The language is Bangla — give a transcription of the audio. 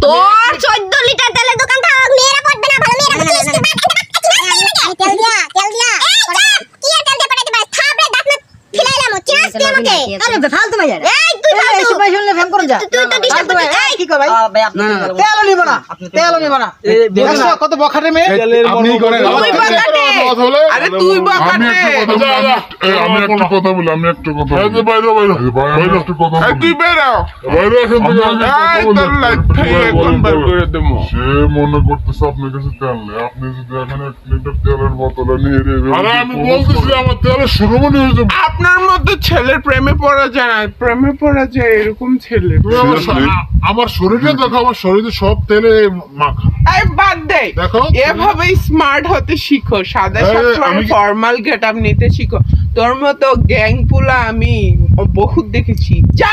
তোর 14 লিটার তেলের দোকান থাক, মেয়েরা পড়বে না, ভালো মেয়েরা তেল দিয়া কি আর তেল দিয়ে পাঠাইতে পারিস? থাপড়ে দাঁত না ফিলাইলাম, চিনাস তুই আমাকে। আরে ফালতু ভাই আর এই তুই ফালতু, এসব ভাই শুনলে ফেম করুন যা তুই তো ডিস্টার্ব করছিস। এই কি কর ভাই ভাই আপনি তেলও নিব না তেলও নিব না দেখছো কত বখাটে মেয়ে আপনি করেন তুই বকাটে। আরে তুই বকাটে। আমি একটা কথা বলি আমি একটা কথা বলি একটু কথা এই তুই বেরো। বাইরে এখান থেকে এই তোর লাইট থেকে কোন বার করে দেবো। সে মনে করতেছে আপনার কাছে তেল নেই আপনি যদি এখানে 1 লিটার তেলের বোতলে নিয়ে আরে আমি বলতেছি আমার তেলের শুরু মনে হয়েছে আপনার মতো ছেলের প্রেমে পড়া যায় না, প্রেমে পড়া যায় এরকম ছেলে। আমার শরীরে দেখো আমার শরীরে সব তেলে মাখা এই বাদ দে, দেখো এভাবেই স্মার্ট হতে শিখো, সাদা এই, সাথে আমি- ফর্মাল গেট আপ নিতে শিখো। তোর মতো গ্যাং পুলা আমি বহুত দেখেছি। যা